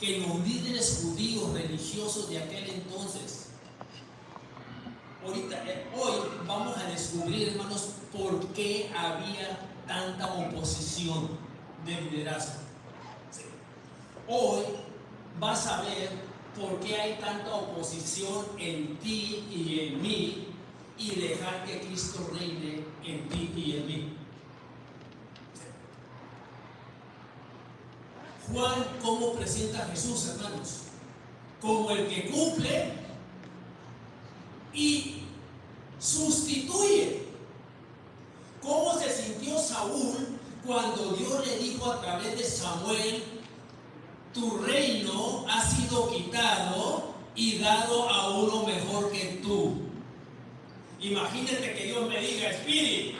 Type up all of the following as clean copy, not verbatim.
que los líderes judíos religiosos de aquel entonces, hoy vamos a descubrir, hermanos, por qué había tanta oposición de liderazgo. Sí. Hoy vas a ver por qué hay tanta oposición en ti y en mí, y dejar que Cristo reine en ti y en mí. Juan, ¿cómo presenta a Jesús, hermanos? Como el que cumple y sustituye. ¿Cómo se sintió Saúl cuando Dios le dijo a través de Samuel: tu reino ha sido quitado y dado a uno mejor que tú? Imagínate que Dios me diga: Espíritu,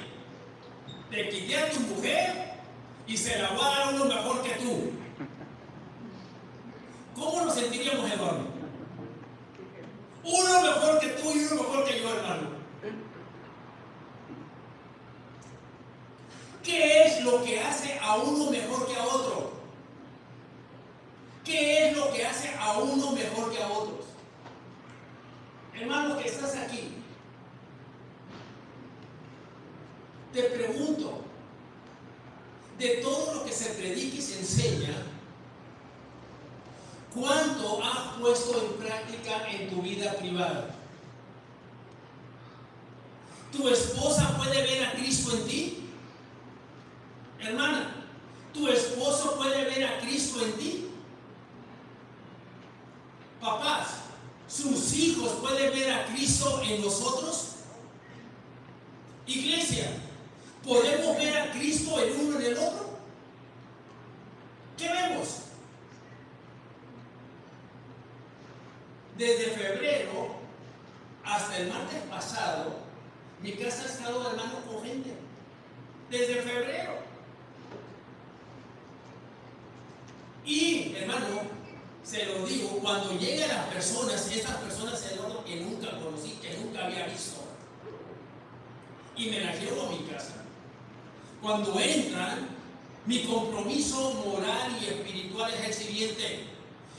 te quité a tu mujer y se la voy a dar a uno mejor que tú. ¿Cómo nos sentiríamos, Eduardo? Uno mejor que tú y uno mejor que yo, hermano. ¿Qué es lo que hace a uno mejor que a otro? ¿Qué es lo que hace a uno mejor que a otros? Hermano que estás aquí, te pregunto, de todo lo que se predica y se enseña, ¿cuánto has puesto en práctica en tu vida privada? ¿Tu esposa puede ver a Cristo en ti? Hermana, ¿tu esposo puede ver a Cristo en ti? Papás, ¿sus hijos pueden ver a Cristo en nosotros? Iglesia, ¿podemos ver a Cristo el uno en el otro? ¿Qué vemos? Desde febrero hasta el martes pasado, mi casa ha estado, hermano, con gente. Desde febrero. Y, hermano, se lo digo, cuando llegan las personas, estas personas, hermano, que nunca conocí, que nunca había visto, y me las llevo a mi casa, cuando entran, mi compromiso moral y espiritual es el siguiente,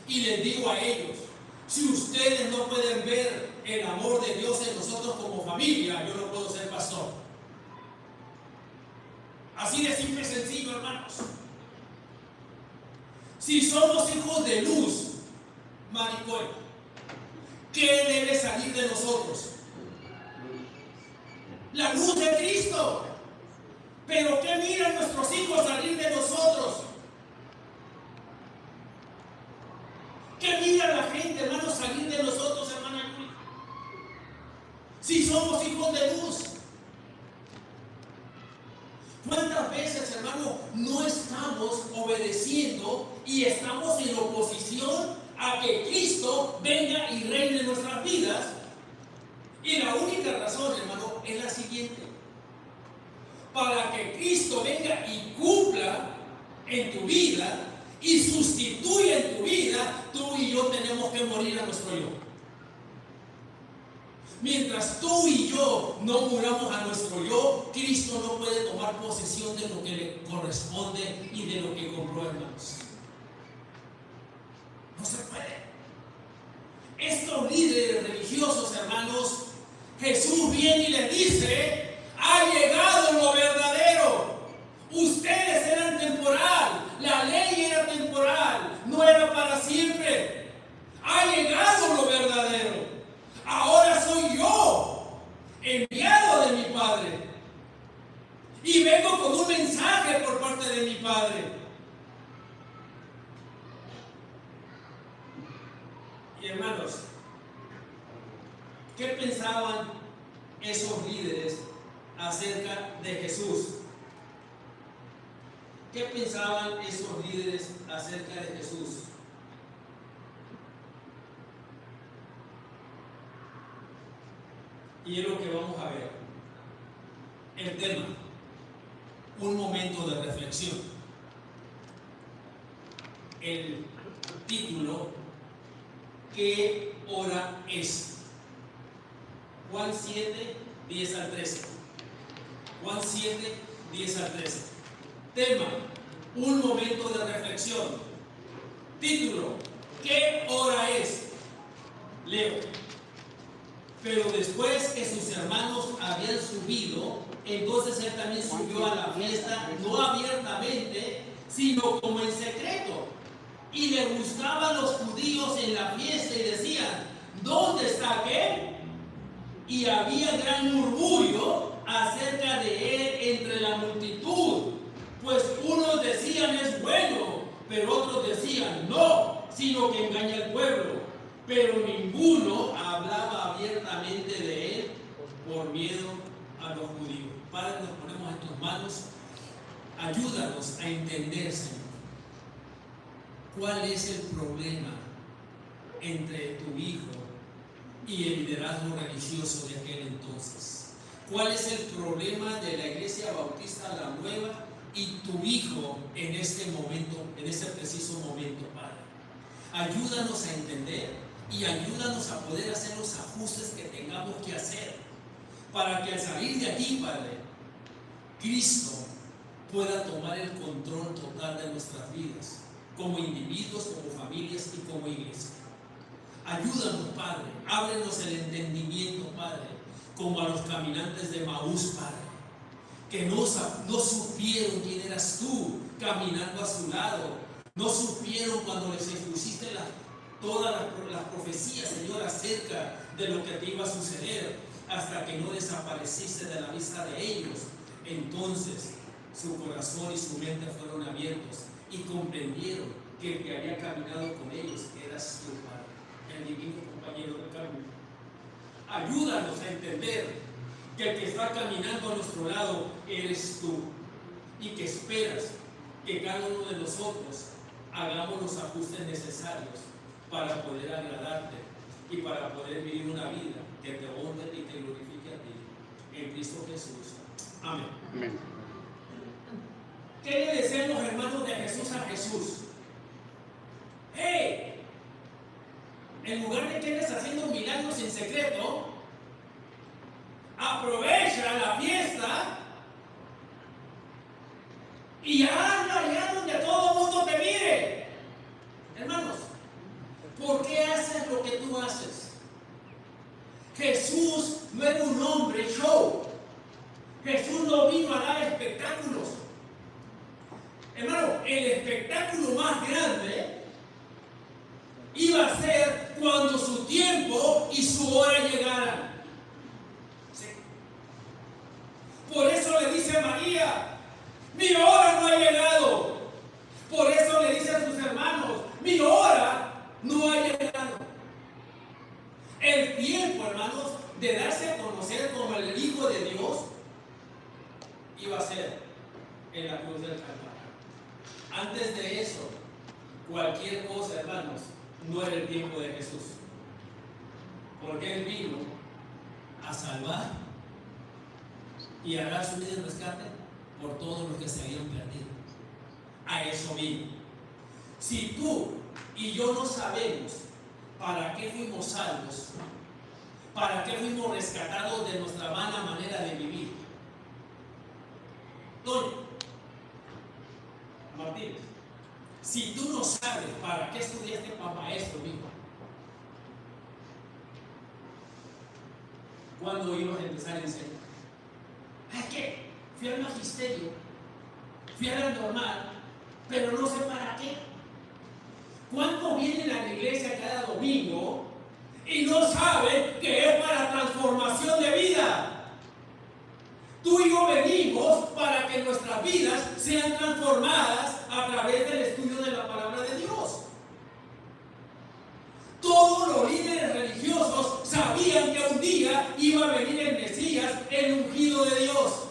y les digo a ellos: si ustedes no pueden ver el amor de Dios en nosotros como familia, yo no puedo ser pastor. Así de simple y sencillo, hermanos. Si somos hijos de luz, Maricoy, ¿qué debe salir de nosotros? La luz de Cristo. Pero ¿qué miran nuestros hijos salir de nosotros? ¿Qué mira la gente, hermano, salir de nosotros, hermana Yuri? Si somos hijos de luz. ¿Cuántas veces, hermano, no estamos obedeciendo y estamos en oposición a que Cristo venga y reine en nuestras vidas? Y la única razón, hermano, es la siguiente: para que Cristo venga y cumpla en tu vida y sustituya en tu vida, tú y yo tenemos que morir a nuestro yo. Mientras tú y yo no muramos a nuestro yo, Cristo no puede tomar posesión de lo que le corresponde y de lo que compró, hermanos. No se puede. Estos líderes religiosos, hermanos, Jesús viene y les dice: ha llegado lo verdadero. Ustedes eran temporal, la ley era temporal, no era para siempre. Ha llegado lo verdadero. Ahora soy yo, enviado de mi Padre, y vengo con un mensaje por parte de mi Padre. Y hermanos, ¿qué pensaban esos líderes acerca de Jesús? ¿Qué pensaban esos líderes acerca de Jesús? Y es lo que vamos a ver. El tema: un momento de reflexión. El título: ¿qué hora es? Juan 7, 10 al 13. Juan 7, 10 al 13. Tema: un momento de reflexión. Título: ¿qué hora es? Leo. Pero después que sus hermanos habían subido, entonces él también subió a la fiesta, no abiertamente, sino como en secreto. Y le buscaban los judíos en la fiesta y decían, ¿dónde está aquel? Y había gran murmullo acerca de él entre la multitud, pues unos decían es bueno, pero otros decían no, sino que engaña al pueblo. Pero ninguno hablaba abiertamente de él por miedo a los judíos. Padre, nos ponemos en tus manos, ayúdanos a entender, Señor, cuál es el problema entre tu hijo y el liderazgo religioso de aquel entonces. ¿Cuál es el problema de la Iglesia Bautista La Nueva y tu hijo en este momento, en este preciso momento, Padre? Ayúdanos a entender y ayúdanos a poder hacer los ajustes que tengamos que hacer para que al salir de aquí, Padre, Cristo pueda tomar el control total de nuestras vidas, como individuos, como familias y como iglesia. Ayúdanos, Padre, ábrenos el entendimiento, Padre, como a los caminantes de Maús, Padre, que no supieron quién eras tú caminando a su lado, no supieron cuando les expusiste todas las profecías, Señor, acerca de lo que te iba a suceder, hasta que no desapareciste de la vista de ellos. Entonces su corazón y su mente fueron abiertos y comprendieron que el que había caminado con ellos eras tú, Padre, el divino compañero del camino. Ayúdanos a entender que el que está caminando a nuestro lado eres tú, y que esperas que cada uno de nosotros hagamos los ajustes necesarios para poder agradarte y para poder vivir una vida que te honre y te glorifique a ti, en Cristo Jesús. Amén. Amén. ¿Qué le decían los hermanos de Jesús a Jesús? ¡Hey! En lugar de que estés haciendo milagros en secreto, aprovecha la fiesta y hazlo allá donde todo el mundo te mire. Hermanos, ¿por qué haces lo que tú haces? Jesús no era un hombre show. Jesús no vino a dar espectáculos. Hermano, el espectáculo más grande iba a ser cuando su tiempo y su hora llegaran. ¿Sí? Por eso le dice a María, mi hora no ha llegado. Por eso le dice a sus hermanos, mi hora no ha llegado. El tiempo, hermanos, de darse a conocer como el Hijo de Dios iba a ser en la cruz del Calvario. Antes de eso, cualquier cosa, hermanos, no era el tiempo de Jesús. Porque Él vino a salvar y a dar su vida en rescate por todos los que se habían perdido. A eso vino. Si tú y yo no sabemos para qué fuimos salvos, para qué fuimos rescatados de nuestra vana manera de vivir. Doña Martínez, si tú no sabes para qué estudiaste para maestro, hijo, ¿cuándo ibas a empezar a enseñar? ¿A qué? Fui al magisterio, fui a la normal, pero no sé para qué. ¿Cuántos vienen a la iglesia cada domingo y no saben que es para transformación de vida? Tú y yo venimos para que nuestras vidas sean transformadas a través del estudio de la palabra de Dios. Todos los líderes religiosos sabían que un día iba a venir el Mesías, el ungido de Dios,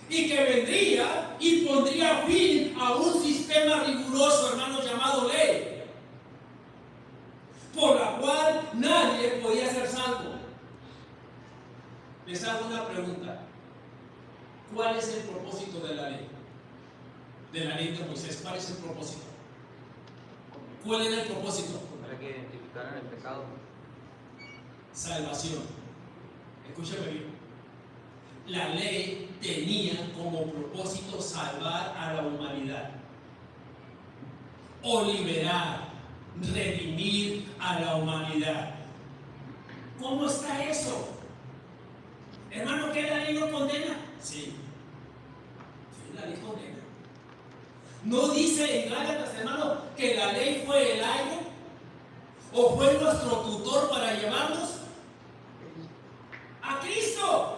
y que vendría y pondría fin a un sistema riguroso, hermanos, llamado ley, por la cual nadie podía ser salvo. Les hago una pregunta. ¿Cuál es el propósito de la ley? De la ley de Moisés. ¿Cuál es el propósito? ¿Cuál era el propósito? Para que identificaran el pecado. Salvación. Escúchame bien. La ley tenía como propósito salvar a la humanidad o liberar redimir a la humanidad. ¿Cómo está eso? Hermano, ¿que la ley no condena? Sí. Sí, la ley condena. ¿No dice en Gálatas, hermano, que la ley fue el ayo o fue nuestro tutor para llevarnos a Cristo?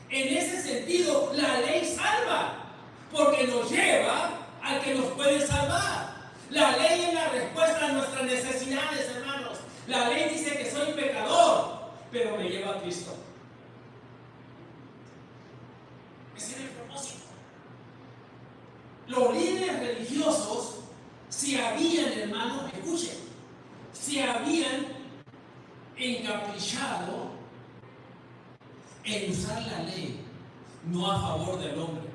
En ese sentido, la ley salva, porque nos lleva al que nos puede salvar. La ley es la respuesta a nuestras necesidades, hermanos. La ley dice que soy pecador, pero me lleva a Cristo. Ese es el propósito. Los líderes religiosos se habían, hermanos, escuchen, se habían encaprichado en usar la ley, no a favor del hombre,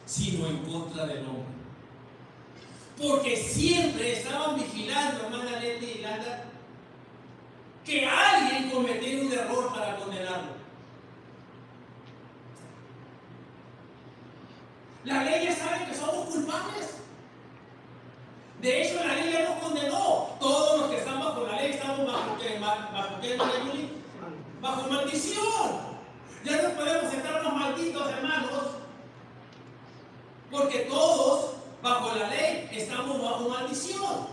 sino en contra del hombre. Porque siempre estaban vigilando, hermana Leti y Landa, que alguien cometiera un error para condenarlo. La ley ya sabe que somos culpables. De hecho, la ley ya nos condenó. Todos los que están bajo la ley estamos bajo maldición. Ya no podemos estar más malditos, hermanos, porque todos bajo la ley estamos bajo maldición.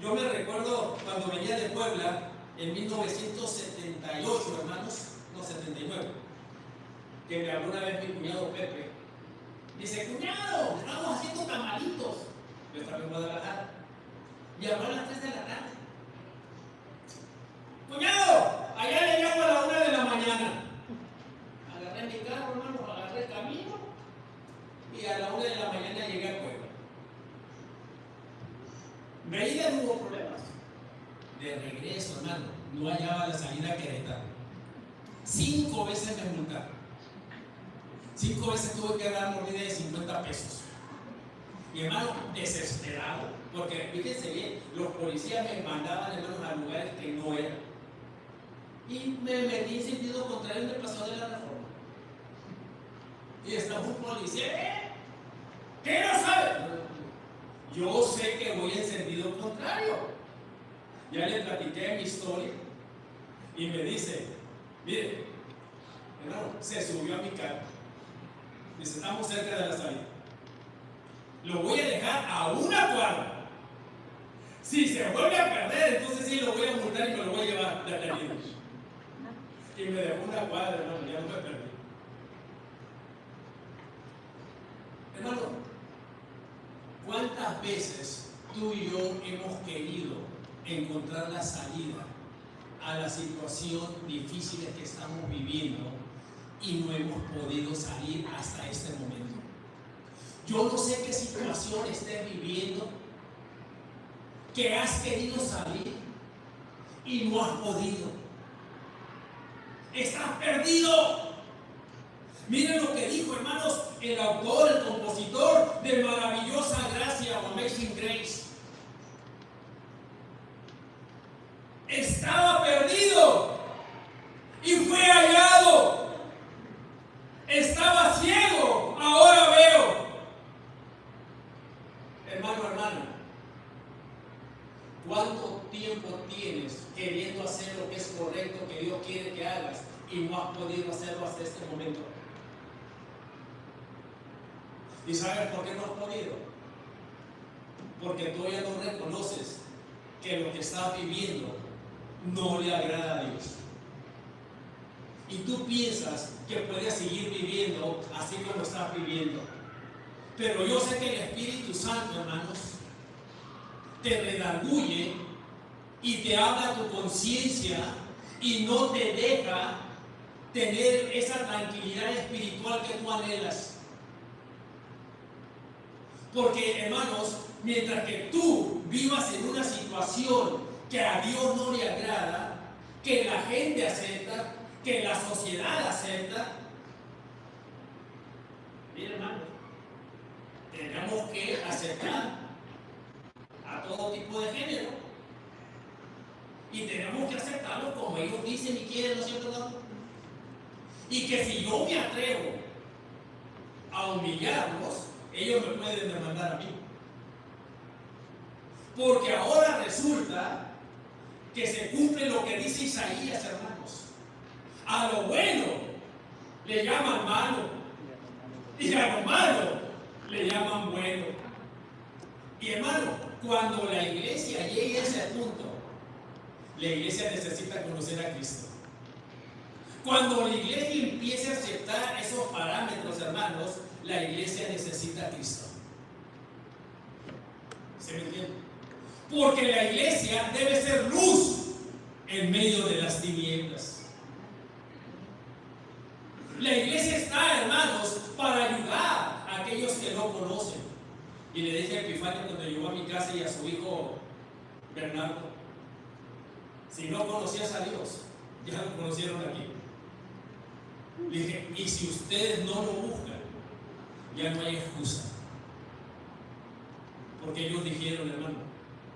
Yo me recuerdo cuando venía de Puebla en 1978, hermanos, no, 79, que me habló una vez mi cuñado Pepe. Dice: cuñado, estamos haciendo tamalitos. Yo estaba en Guadalajara. Y habló a las 3 de la tarde. Cuñado, allá le llamo a la 1 de la mañana. Agarré mi carro, hermano, agarré el camino y a la 1 de la mañana llegué a Puebla. De ida no hubo problemas. De regreso, hermano, no hallaba la salida a Querétaro. 5 veces me multaron. 5 veces tuve que dar mordida de 50 pesos. Mi hermano, desesperado, porque fíjense bien, los policías me mandaban, hermanos, a lugares que no eran. Y me metí en sentido contrario en el Paseo de la Reforma. Y estaba un policía: ¿qué no sabe? Yo sé que voy en sentido contrario. Ya le platiqué mi historia y me dice: mire, hermano, se subió a mi carro. Dice: estamos cerca de la salida. Lo voy a dejar a 1 cuadra. Si se vuelve a perder, entonces sí lo voy a multar y me lo voy a llevar de atendido. Y me dejó 1 cuadra, hermano, ya no me perdí. Hermano, ¿cuántas veces tú y yo hemos querido encontrar la salida a la situación difícil que estamos viviendo y no hemos podido salir hasta este momento? Yo no sé qué situación estés viviendo, que has querido salir y no has podido. Estás perdido. Miren lo que dijo, hermanos, el autor, el compositor de Maravillosa Gracia o Amazing Grace. Estaba perdido y fue hallado. Estaba ciego, ahora veo. Hermano, hermana, ¿cuánto tiempo tienes queriendo hacer lo que es correcto, que Dios quiere que hagas, y no has podido hacerlo hasta este momento? ¿Y sabes por qué no has podido? Porque todavía no reconoces que lo que estás viviendo no le agrada a Dios. Y tú piensas que puedes seguir viviendo así como estás viviendo. Pero yo sé que el Espíritu Santo, hermanos, te redarguye y te habla a tu conciencia y no te deja tener esa tranquilidad espiritual que tú anhelas. Porque, hermanos, mientras que tú vivas en una situación que a Dios no le agrada, que la gente acepta, que la sociedad acepta, mira, hermanos, tenemos que aceptar a todo tipo de género y tenemos que aceptarlo como ellos dicen y quieren, ¿no es cierto, no? Y que si yo me atrevo a humillarlos, ellos me pueden demandar a mí. Porque ahora resulta que se cumple lo que dice Isaías, hermanos. A lo bueno le llaman malo y a lo malo le llaman bueno. Y hermano, cuando la iglesia llegue a ese punto, la iglesia necesita conocer a Cristo. Cuando la iglesia empiece a aceptar esos parámetros, hermanos, la iglesia necesita a Cristo. ¿Se me entiende? Porque la iglesia debe ser luz en medio de las tinieblas. La iglesia está, hermanos, para ayudar a aquellos que no conocen. Y le dije a Epifanio cuando llegó a mi casa y a su hijo Bernardo, si no conocías a Dios, ya lo conocieron aquí. Le dije, y si ustedes no lo buscan, ya no hay excusa. Porque ellos dijeron, hermano,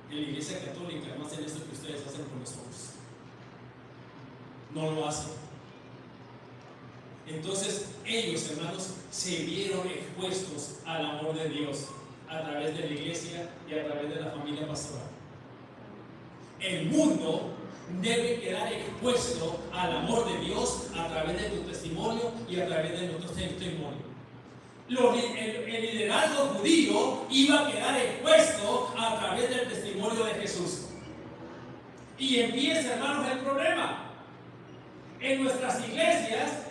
en la iglesia católica no hacen esto que ustedes hacen con nosotros. No lo hacen. Entonces ellos, hermanos, se vieron expuestos al amor de Dios a través de la iglesia y a través de la familia pastoral. El mundo debe quedar expuesto al amor de Dios a través de tu testimonio y a través de nuestro testimonio. El liderazgo judío iba a quedar expuesto a través del testimonio de Jesús. Y empieza, hermanos, el problema. En nuestras iglesias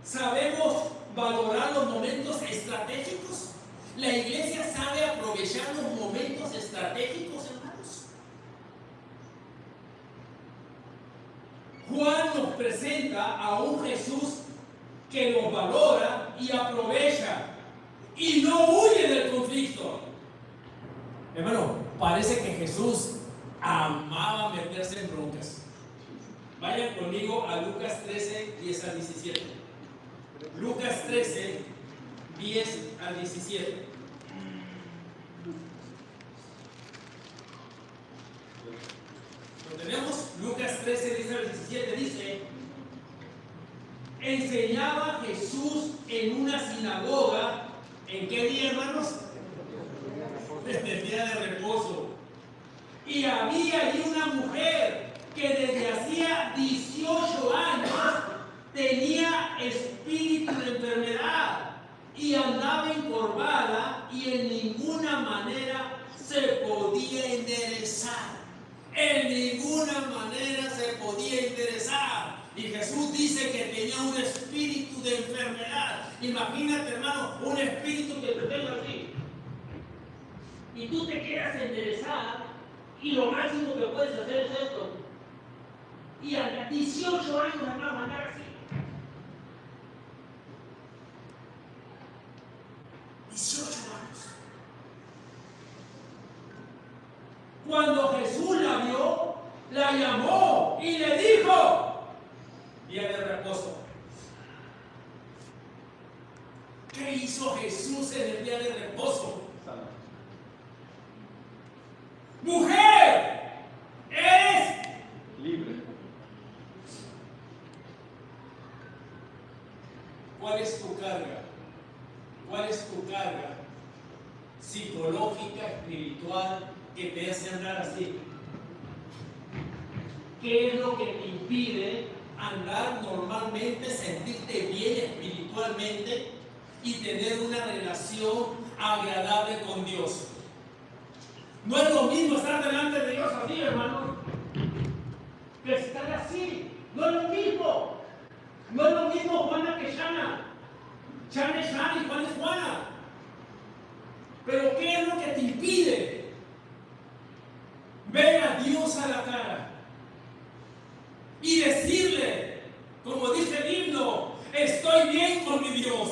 sabemos valorar los momentos estratégicos. La iglesia sabe aprovechar los momentos estratégicos, hermanos. Juan nos presenta a un Jesús que los valora y aprovecha y no huye del conflicto. Hermano, parece que Jesús amaba meterse en broncas. Vayan conmigo a Lucas 13, 10 al 17. Lucas 13, 10 al 17. Lo tenemos. Lucas 13, 10 al 17 dice: enseñaba Jesús en una sinagoga. ¿En qué día, hermanos? Desde el día de reposo. Y había allí una mujer que desde hacía 18 años tenía espíritu de enfermedad y andaba encorvada y en ninguna manera se podía enderezar. En ninguna manera se podía enderezar. Y Jesús dice que tenía un espíritu de enfermedad. Imagínate, hermano, un espíritu que te tenga así. Y tú te quedas enderezada y lo máximo que puedes hacer es esto. Y a 18 años, hermano, andar así. 18 años. Cuando Jesús la vio, la llamó y le dijo: día de reposo. ¿Qué hizo Jesús en el día de reposo? Mujer, eres libre. ¿Cuál es tu carga? ¿Cuál es tu carga psicológica, espiritual, que te hace andar así? ¿Qué es lo que te impide andar normalmente, sentirte bien espiritualmente y tener una relación agradable con Dios? No es lo mismo estar delante de Dios así, hermano, que estar así. No es lo mismo. No es lo mismo Juana que Shana. Shana es Shana y Juana es Juana. Pero ¿qué es lo que te impide ver a Dios a la cara y decirle, como dice el himno, estoy bien con mi Dios?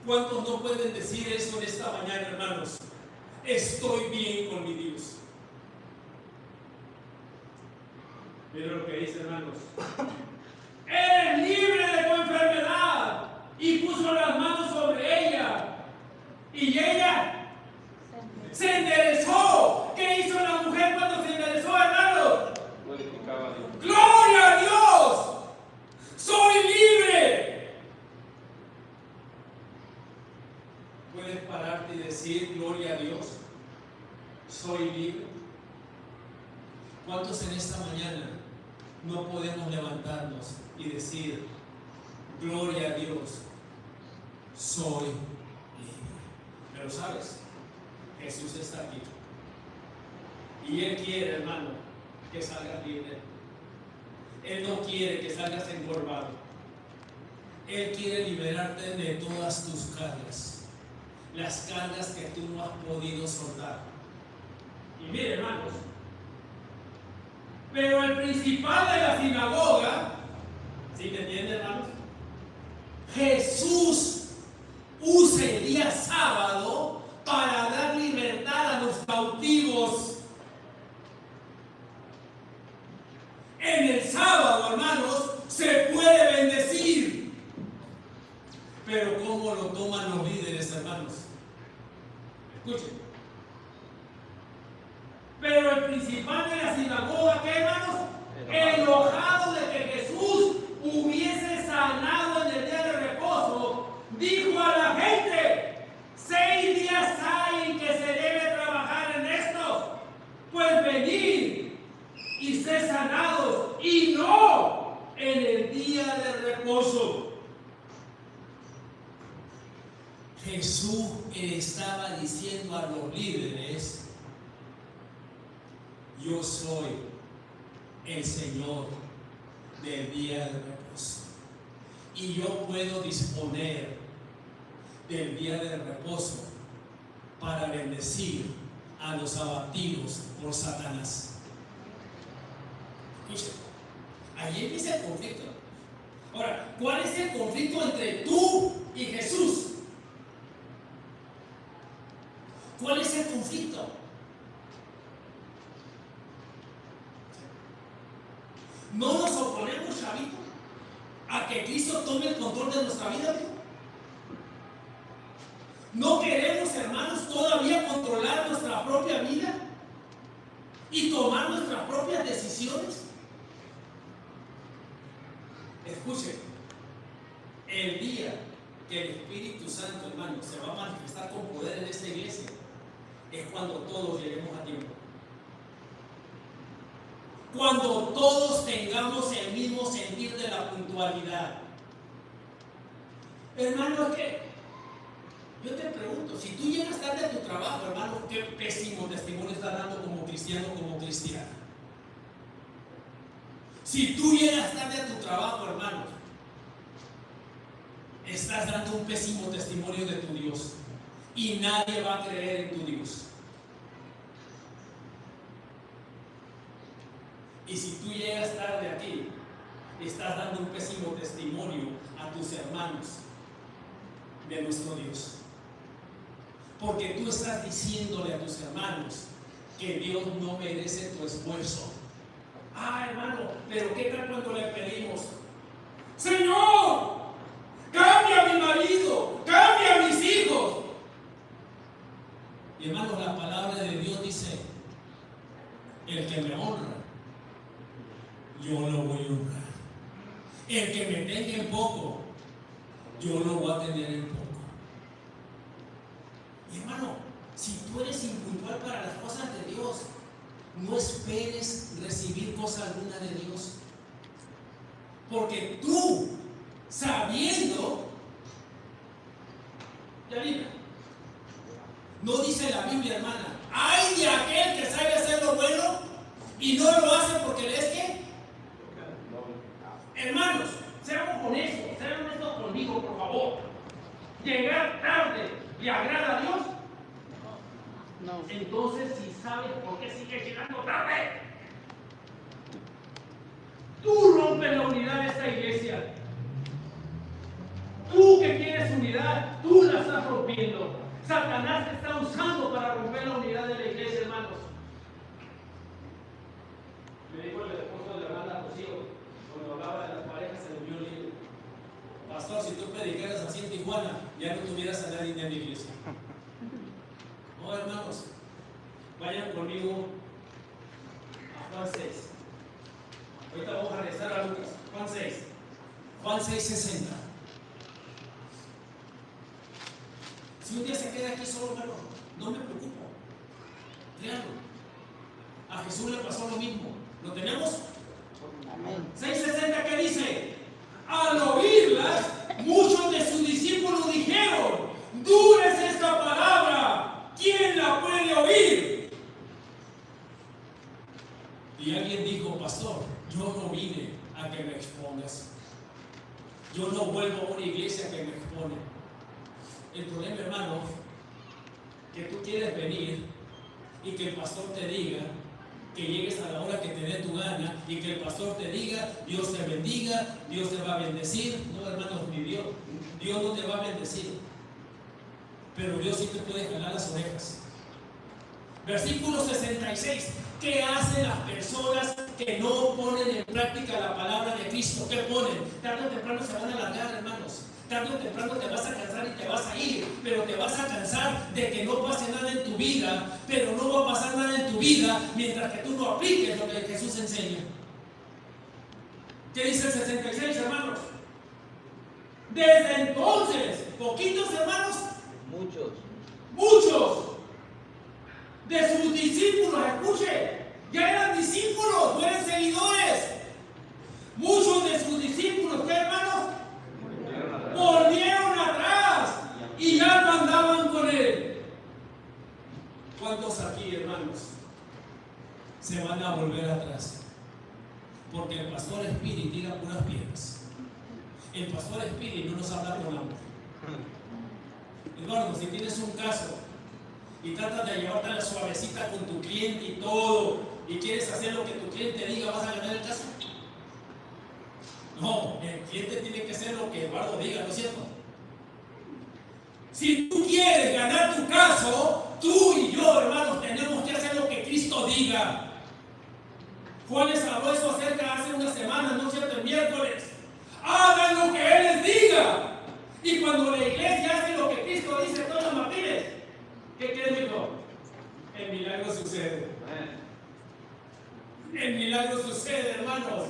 ¿Cuántos no pueden decir eso en esta mañana, hermanos? Estoy bien con mi Dios. Miren lo que dice, hermanos. Eres libre de tu enfermedad. Y puso las manos sobre ella. Y ella se enderezó. ¿Qué hizo la mujer cuando se enderezó, hermanos? Glorificaba a Dios. ¡Gloria a Dios! ¡Soy libre! ¿Puedes pararte y decir gloria a Dios? soy libre. ¿Cuántos en esta mañana no podemos levantarnos y decir, gloria a Dios, soy libre? Pero sabes, Jesús está aquí. Y Él quiere, hermano, que salgas libre. Él no quiere que salgas encorvado. Él quiere liberarte de todas tus cargas. Las cargas que tú no has podido soltar. Y mire, hermanos, pero el principal de la sinagoga, ¿sí me entienden, hermanos? Jesús usa el día sábado para dar libertad a los cautivos. En el sábado, hermanos, se puede bendecir. Pero ¿cómo lo toman los líderes, hermanos? Escuchen. Pero el principal de la sinagoga, ¿qué, hermanos? Enojado de que Jesús hubiese sanado en el día de reposo, dijo a la gente: 6 días hay en que se debe trabajar en esto, pues venid y ser sanados, y no en el día de reposo. Jesús estaba diciendo a los líderes: yo soy el Señor del día de reposo, y yo puedo disponer del día de reposo para bendecir a los abatidos por Satanás. Escuchen, ahí empieza el conflicto. Ahora, ¿cuál es el conflicto entre tú y Jesús? ¿Cuál es el conflicto? ¿No nos oponemos, chavito, a que Cristo tome el control de nuestra vida? ¿No queremos, hermanos, todavía controlar nuestra propia vida y tomar nuestras propias decisiones? Escuchen, el día que el Espíritu Santo, hermanos, se va a manifestar con poder en esta iglesia es cuando todos lleguemos a tiempo. Cuando todos tengamos el mismo sentir de la puntualidad. Hermano, es que yo te pregunto, si tú llegas tarde a tu trabajo, hermano, qué pésimo testimonio estás dando como cristiano, como cristiana. Si tú llegas tarde a tu trabajo, hermano, estás dando un pésimo testimonio de tu Dios, y nadie va a creer en tu Dios. Y si tú llegas tarde aquí, estás dando un pésimo testimonio a tus hermanos de nuestro Dios. Porque tú estás diciéndole a tus hermanos que Dios no merece tu esfuerzo. Ah, hermano, pero ¿qué tal cuando le pedimos: Señor, cambia a mi marido, cambia a mis hijos? Y hermanos, la palabra de Dios dice: el que me honra, yo lo voy a honrar. El que me tenga en poco, yo lo voy a tener en poco. Y hermano, si tú eres impuntual para las cosas de Dios, no esperes recibir cosa alguna de Dios. Porque tú, sabiendo, ya mira, no dice la Biblia, hermana, ay de aquel que sabe hacer lo bueno y no lo hace porque le es que. Hermanos, seamos honestos conmigo, por favor. Llegar tarde le agrada a Dios. No. Entonces, si sabes por qué sigues llegando tarde, tú rompes la unidad de esta iglesia. Tú que quieres unidad, tú la estás rompiendo. Satanás te está usando para romper la unidad de la iglesia, hermanos. Me dijo el esposo de la hermana Rocío, cuando hablaba de las parejas en el unión libre: pastor, si tú predicaras así en Tijuana, ya no tuvieras a nadie en la iglesia. No, hermanos, vayan conmigo a Juan 6. Ahorita vamos a regresar a Lucas. Juan 6. Juan 6:60. Si un día se queda aquí solo, hermano, no me preocupo. Créanlo. Jesús le pasó lo mismo. ¿Lo tenemos? Amén. 6:60, ¿qué dice? Al oírlas, muchos de sus discípulos dijeron: dura es esta palabra, ¿quién la puede oír? Y alguien dijo: pastor, yo no vine a que me expongas. Yo no vuelvo a una iglesia que me expone. El problema, hermano, que tú quieres venir y que el pastor te diga que llegues a la hora que te dé tu gana y que el pastor te diga: Dios te bendiga, Dios te va a bendecir. No, hermanos, ni Dios no te va a bendecir, pero Dios sí te puede jalar las orejas. Versículo 66. ¿Qué hacen las personas que no ponen en práctica la palabra de Cristo? ¿Qué ponen? Tarde o temprano se van a alargar, hermanos. Tarde o temprano te vas a cansar y te vas a ir, pero te vas a cansar de que no pase nada en tu vida, pero no va a pasar nada en tu vida mientras que tú no apliques lo que Jesús enseña. ¿Qué dice el 66, hermanos? Desde entonces, poquitos, hermanos, muchos de sus discípulos, escuche, ya eran discípulos, no eran seguidores. Muchos de sus discípulos, ¿qué, hermanos? Volvieron atrás y ya no andaban con él. ¿Cuántos aquí, hermanos, se van a volver atrás? Porque el pastor Espíritu tira puras piedras. El pastor Espíritu no nos habla con amor. Eduardo, si tienes un caso y tratas de llevarte a la suavecita con tu cliente y todo, y quieres hacer lo que tu cliente diga, ¿vas a ganar el caso? No, el cliente tiene que hacer lo que Eduardo diga, ¿no es cierto? Si tú quieres ganar tu caso, tú y yo, hermanos, tenemos que hacer lo que Cristo diga. Juan les habló eso acerca hace unas semanas, ¿no es cierto? El miércoles. Hagan lo que Él les diga. Y cuando la iglesia hace lo que Cristo dice, todos los martires, ¿qué creen, hijo? El milagro sucede. El milagro sucede, hermanos.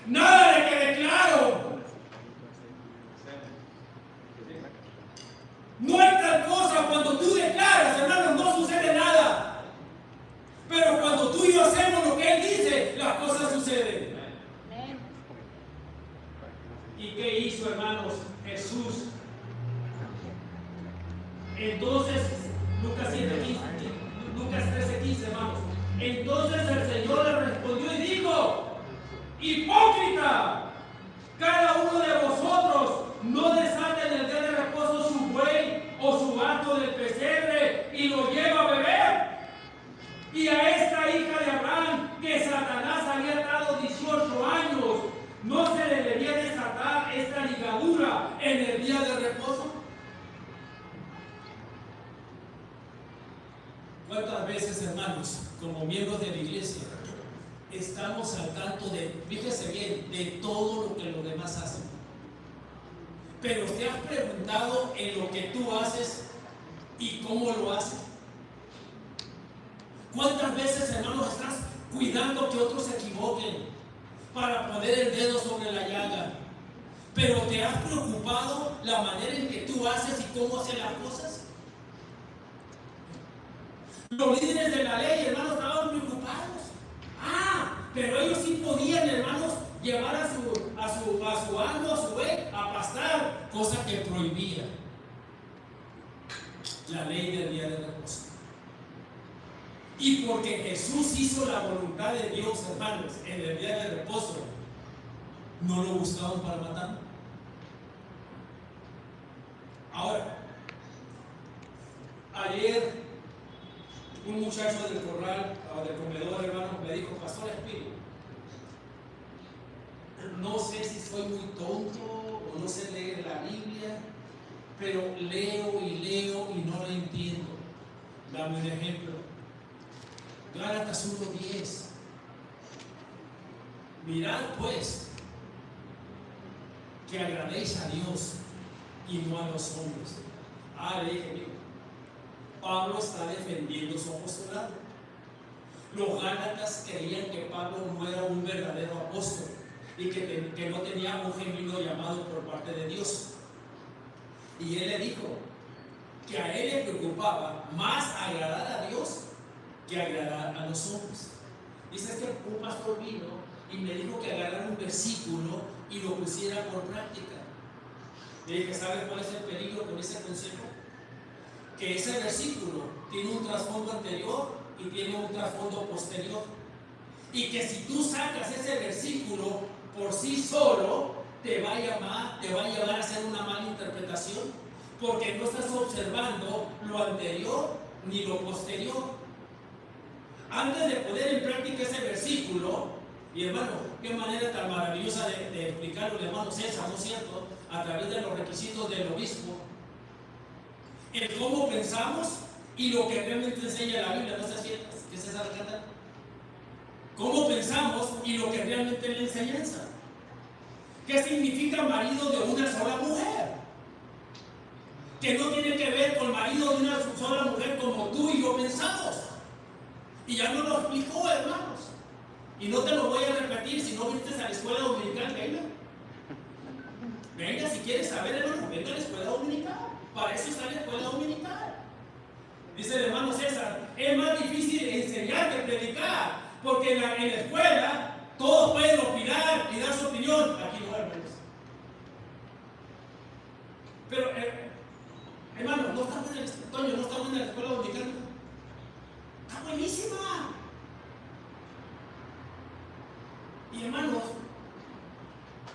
Nada le quede claro. No hay tal cosa. Cuando tú declaras, hermanos, no sucede nada. Pero cuando tú y yo hacemos lo que Él dice, las cosas suceden. ¿Y qué hizo, hermanos, Jesús? Entonces, Lucas 13:15, hermanos. Entonces el Señor le respondió y dijo: hipócrita, cada uno de vosotros no desata en el día de reposo su buey o su asno del pesebre y lo lleva a beber. Y a esta hija de Abraham, que Satanás había atado 18 años, ¿no se le debía desatar esta ligadura en el día de reposo? ¿Cuántas veces, hermanos, como miembros de la iglesia, estamos al tanto de, fíjese bien, de todo lo que los demás hacen? Pero ¿te has preguntado en lo que tú haces y cómo lo haces? ¿Cuántas veces, hermanos, estás cuidando que otros se equivoquen para poner el dedo sobre la llaga? Pero ¿te has preocupado la manera en que tú haces y cómo haces las cosas? Los líderes de la ley, hermanos, estaban preocupados. Pero ellos sí podían, hermanos, llevar a su asno, a su buey, a pastar, cosa que prohibía la ley del día de reposo. Y porque Jesús hizo la voluntad de Dios, hermanos, en el día de reposo, no lo buscaban para matarlo. Ahora, ayer un muchacho del corral o del comedor, hermanos, me dijo: Pastor Espíritu, no sé si soy muy tonto o no sé leer la Biblia, pero leo y no la entiendo. Dame un ejemplo. Gálatas 1:10. Mirad pues que agradéis a Dios y no a los hombres. Le dije, amigo, Pablo está defendiendo su apostolado. Los gálatas creían que Pablo no era un verdadero apóstol y que no tenía un genuino llamado por parte de Dios. Y él le dijo que a él le preocupaba más agradar a Dios que agradar a los hombres. Dice que un pastor vino y me dijo que agarrara un versículo y lo pusiera por práctica. Le dije, ¿sabes cuál es el peligro con ese consejo? Que ese versículo tiene un trasfondo anterior y tiene un trasfondo posterior. Y que si tú sacas ese versículo por sí solo, te va a llevar a hacer una mala interpretación, porque no estás observando lo anterior ni lo posterior. Antes de poner en práctica ese versículo, y hermano, qué manera tan maravillosa de explicarlo el hermano César, ¿no es cierto? A través de los requisitos del obispo, el cómo pensamos y lo que realmente enseña la Biblia, ¿no es cierto? ¿Qué es esa recata? Cómo pensamos y lo que realmente es la enseñanza. ¿Qué significa marido de una sola mujer? Que no tiene que ver con marido de una sola mujer como tú y yo pensamos. Y ya no lo explicó, hermanos. Y no te lo voy a repetir. Si no viniste a la escuela dominical, venga. Venga, si quieres saber, hermano, venga a la escuela dominical. Para eso está la escuela dominical. Dice el hermano César, es más difícil enseñar que predicar, porque en la escuela todos pueden opinar y dar su opinión. Aquí no, hermanos. Pero, hermano, no estamos en Toño, no estamos en la escuela dominical. Está buenísima. Y hermanos,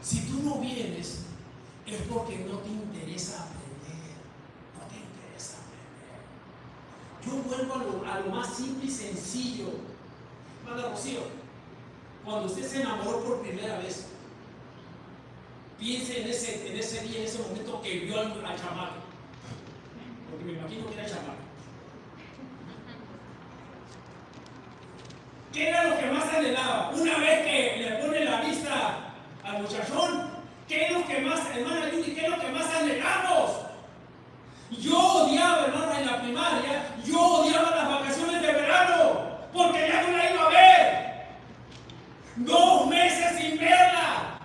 si tú no vienes, es porque no te interesa aprender. No te interesa aprender. Yo vuelvo a lo más simple y sencillo. Hermana Rocío, cuando usted se enamoró por primera vez, piense en ese día, en ese momento que vio al chamaco. Porque me imagino que era chamaco. ¿Qué era lo que más anhelaba? Una vez que le pone la vista al muchachón, ¿qué es lo que más, hermana Yuri, qué es lo que más anhelamos? Yo odiaba, hermano, en la primaria, yo odiaba las vacaciones de verano, porque ya no la iba a ver. 2 meses sin verla.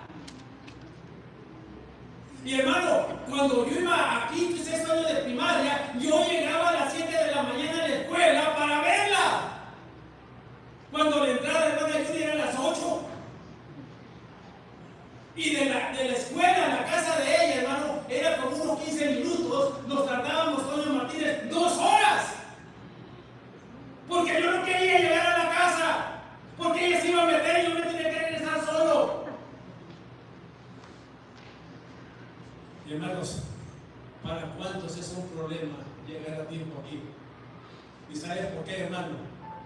Y hermano, cuando yo iba a quinto y sexto año de primaria, yo llegaba a las 7 de la mañana a la escuela para verla. Cuando la entrada de hermana Yuri era a las 8. Y de la escuela a la casa de ella, hermano, era como unos 15 minutos. Nos tardábamos, Toño Martínez, 2 horas. Porque yo no quería llegar a la casa. Porque ella se iba a meter y yo me tenía que regresar solo. Y hermanos, ¿para cuántos es un problema llegar a tiempo aquí? ¿Y sabes por qué, hermano?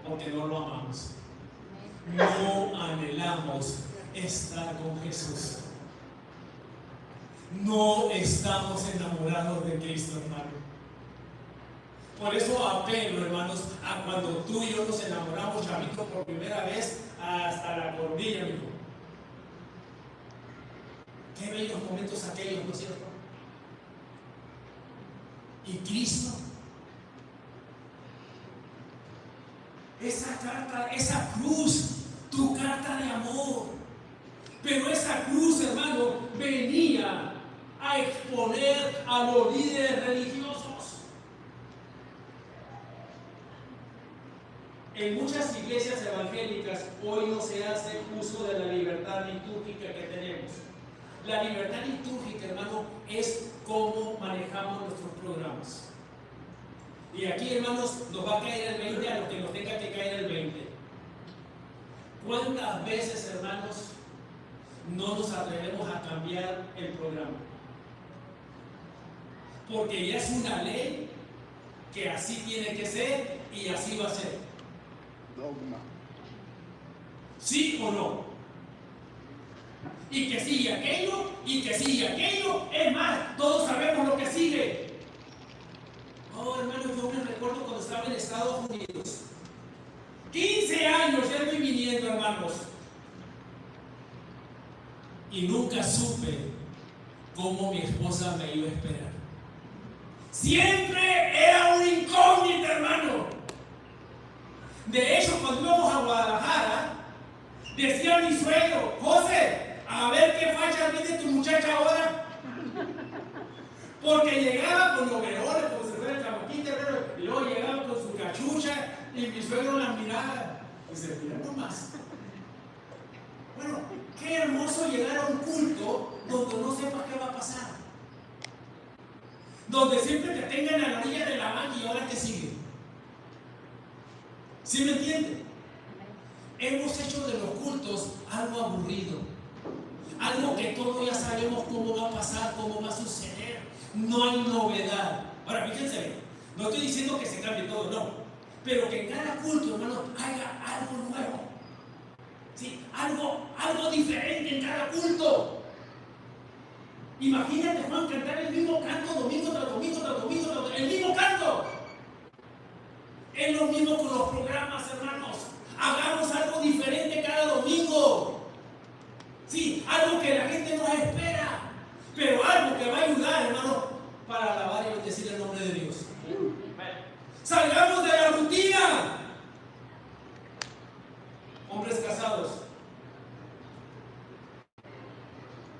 Porque no lo amamos. No anhelamos estar con Jesús. No estamos enamorados de Cristo, hermano. Por eso apelo, hermanos, a cuando tú y yo nos enamoramos, chavito, por primera vez, hasta la coronilla, amigo. Qué bellos momentos aquellos, ¿no es cierto? Y Cristo, esa carta, esa cruz, tu carta de amor. Pero esa cruz, hermano, venía a exponer a los líderes religiosos. En muchas iglesias evangélicas hoy no se hace uso de la libertad litúrgica que tenemos. La libertad litúrgica, hermano, es cómo manejamos nuestros programas. Y aquí, hermanos, nos va a caer el 20 a lo que nos tenga que caer el 20. ¿Cuántas veces, hermanos, no nos atrevemos a cambiar el programa? Porque ya es una ley que así tiene que ser y así va a ser. Dogma. ¿Sí o no? Y que sigue aquello, y que sigue aquello. Es más, todos sabemos lo que sigue. Oh, hermano, yo me recuerdo cuando estaba en Estados Unidos. 15 años ya estoy viniendo, hermanos. Y nunca supe cómo mi esposa me iba a esperar. Siempre era una incógnita, hermano. De hecho, cuando íbamos a Guadalajara, decía mi suegro: José, a ver qué facha tiene tu muchacha ahora. Porque llegaba con overoles, como si fuera chamaquita, y luego llegaba con su cachucha, y mi suegro la miraba. Dice, mira nomás. Bueno, qué hermoso llegar a un culto donde no sepas qué va a pasar. Donde siempre te tengan a la orilla de la banca y ahora que sigue. ¿Sí me entiende? Hemos hecho de los cultos algo aburrido. Algo que todos ya sabemos cómo va a pasar, cómo va a suceder. No hay novedad. Ahora, fíjense bien. No estoy diciendo que se cambie todo, no. Pero que en cada culto, hermano, haya algo nuevo. ¿Sí? Algo diferente en cada culto. Imagínate, Juan, cantar el mismo canto domingo tras domingo tras domingo tras domingo. El mismo canto. Es lo mismo con los programas, hermanos. Hagamos algo diferente cada domingo. Sí, algo que la gente no espera. Pero algo que va a ayudar, hermano, para alabar y bendecir el nombre de Dios. Salgamos de la rutina. Hombres casados,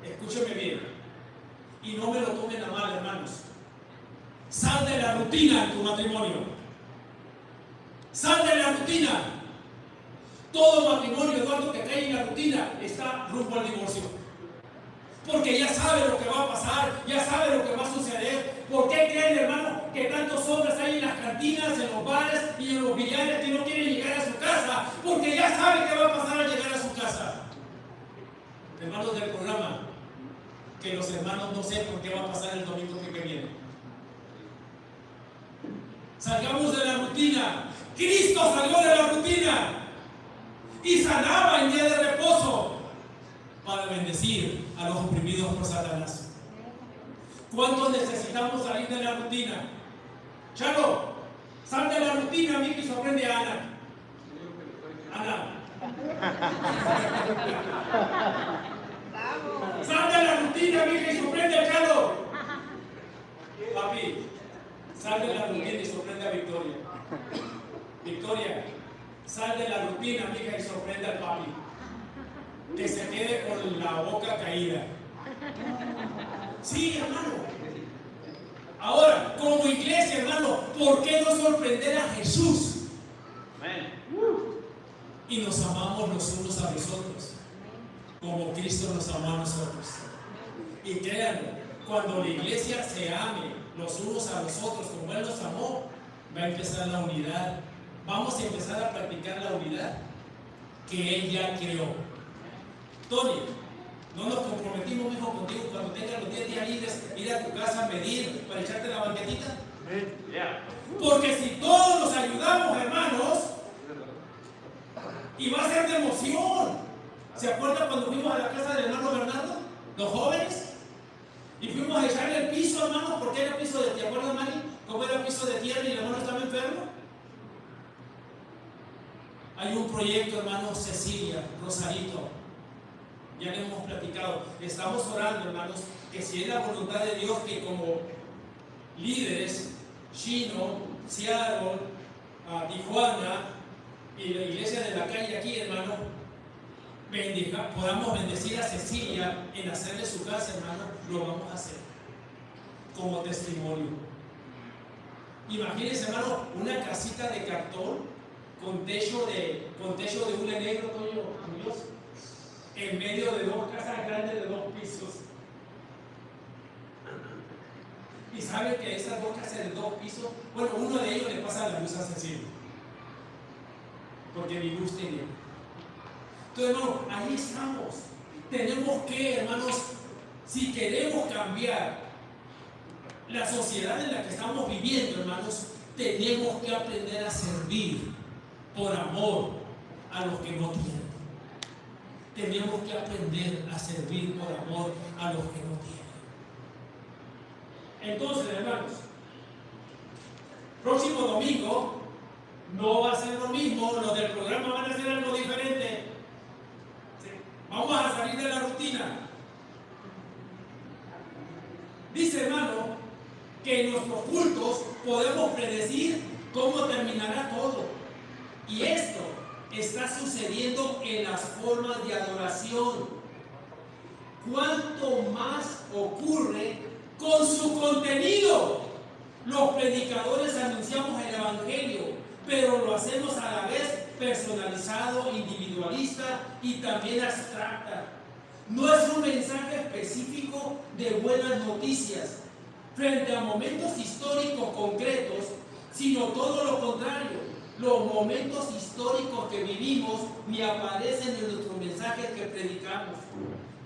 escúcheme bien y no me lo tomen a mal, hermanos. Sal de la rutina en tu matrimonio. Sal de la rutina. Todo matrimonio, Eduardo, que cae en la rutina está rumbo al divorcio. Porque ya sabe lo que va a pasar, ya sabe lo que va a suceder. ¿Por qué creen, hermano, que tantos hombres hay en las cantinas, en los bares y en los billares que no quieren llegar a su casa? Porque ya sabe qué va a pasar al llegar a su casa. Hermanos del programa, que los hermanos no sepan qué va a pasar el domingo que viene. Salgamos de la rutina. Cristo salió de la rutina y sanaba en día de reposo para bendecir a los oprimidos por Satanás. ¿Cuántos necesitamos salir de la rutina? Charo, sal de la rutina, amigo, y sorprende a Ana. Ana. Sal de la rutina, amiga, y sorprende a Charo. Papi, sal de la rutina y sorprende a Victoria. Victoria, sal de la rutina, amiga, y sorprende al papi. Que se quede con la boca caída. Sí, hermano. Ahora, como iglesia, hermano, ¿por qué no sorprender a Jesús? Y nos amamos los unos a los otros, como Cristo nos amó a nosotros. Y créanlo, cuando la iglesia se ame los unos a los otros como Él nos amó, va a empezar la unidad. Vamos a empezar a practicar la unidad que Él ya creó. Tony, no nos comprometimos, mijo, contigo cuando tengas los 10 días libres, ir a tu casa a medir para echarte la banquetita. Porque si todos nos ayudamos, hermanos, y va a ser de emoción. ¿Se acuerdan cuando fuimos a la casa del hermano Bernardo? Los jóvenes. Y fuimos a echarle el piso, hermanos, porque era piso de, ¿te acuerdas, Mari? ¿Cómo era piso de tierra y el hermano estaba enfermo? Hay un proyecto, hermano Cecilia, Rosarito. Ya le hemos platicado. Estamos orando, hermanos, que si es la voluntad de Dios que como líderes, Chino, Seattle, Tijuana y la iglesia de la calle aquí, hermano, podamos bendecir a Cecilia en hacerle su casa, hermano, lo vamos a hacer como testimonio. Imagínense, hermano, una casita de cartón con techo de hule negro, Dios, en medio de dos casas grandes de 2 pisos. Y saben que esas 2 casas de 2 pisos, bueno, uno de ellos le pasa la luz a Cecilia, porque ni luz tenía. Entonces, hermano, ahí estamos. Tenemos que, hermanos, si queremos cambiar la sociedad en la que estamos viviendo, hermanos, tenemos que aprender a servir por amor a los que no tienen. Tenemos que aprender a servir por amor a los que no tienen. Entonces, hermanos, próximo domingo no va a ser lo mismo, los del programa van a hacer algo diferente. ¿Sí? Vamos a salir de la rutina. Dice, hermano, que en nuestros cultos podemos predecir cómo terminará todo. Y esto está sucediendo en las formas de adoración. Cuanto más ocurre con su contenido. Los predicadores anunciamos el evangelio, pero lo hacemos a la vez personalizado, individualista y también abstracta. No es un mensaje específico de buenas noticias frente a momentos históricos concretos, sino todo lo contrario. Los momentos históricos que vivimos ni aparecen en nuestros mensajes que predicamos.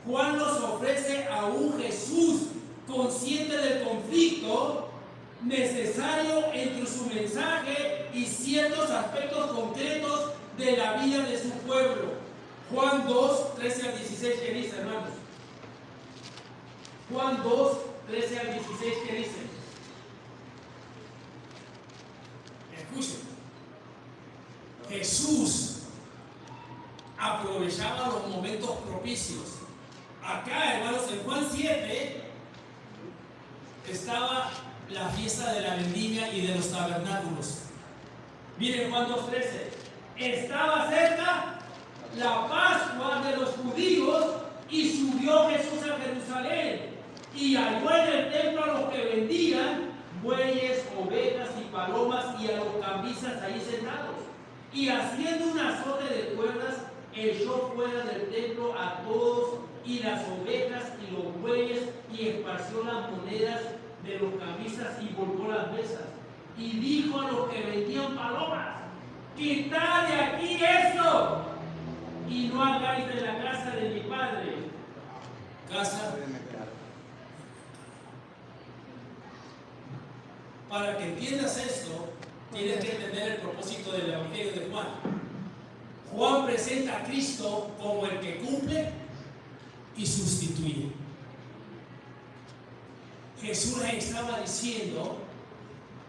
Juan nos ofrece a un Jesús consciente del conflicto necesario entre su mensaje y ciertos aspectos concretos de la vida de su pueblo. Juan 2, 13 al 16, ¿qué dice, hermanos? Juan 2, 13 al 16, ¿qué dice? Escuchen. Jesús aprovechaba los momentos propicios. Acá, hermanos, en Juan 7 estaba la fiesta de la vendimia y de los tabernáculos. Miren Juan 2:13. Estaba cerca la Pascua de los judíos y subió Jesús a Jerusalén y halló en el templo a los que vendían bueyes, ovejas y palomas y a los cambistas ahí sentados. Y haciendo un azote de cuerdas, echó fuera del templo a todos y las ovejas y los bueyes y esparció las monedas de los cambistas y volcó las mesas. Y dijo a los que vendían palomas: quitad de aquí esto y no hagáis de la casa de mi padre casa de mercado. Para que entiendas esto, tienes que entender el propósito del Evangelio de Juan. Juan presenta a Cristo como el que cumple y sustituye. Jesús les estaba diciendo: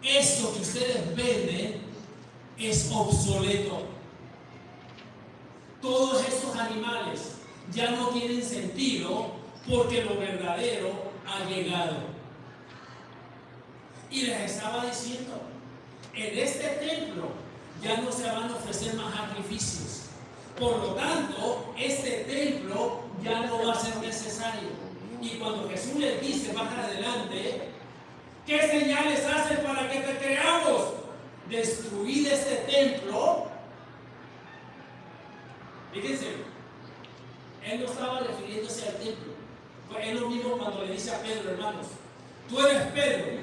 esto que ustedes venden es obsoleto. Todos estos animales ya no tienen sentido porque lo verdadero ha llegado. Y les estaba diciendo: en este templo ya no se van a ofrecer más sacrificios. Por lo tanto, este templo ya no va a ser necesario. Y cuando Jesús les dice más adelante: ¿qué señales hacen para que te creamos? Destruid este templo. Fíjense, él no estaba refiriéndose al templo. Es lo mismo cuando le dice a Pedro: hermanos, tú eres Pedro,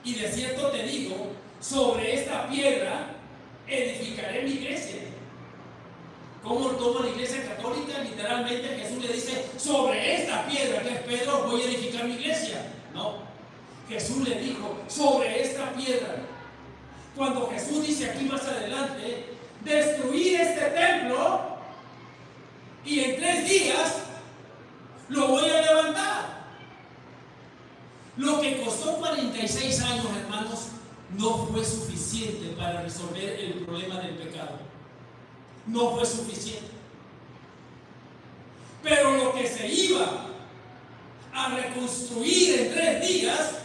y de cierto te digo, sobre esta piedra edificaré mi iglesia. ¿Cómo toma la iglesia católica? Literalmente Jesús le dice: sobre esta piedra que es Pedro voy a edificar mi iglesia. No, Jesús le dijo: sobre esta piedra. Cuando Jesús dice aquí más adelante: destruir este templo y en 3 días lo voy a levantar. Lo que costó 46 años, hermanos, no fue suficiente para resolver el problema del pecado. No fue suficiente. Pero lo que se iba a reconstruir en 3 días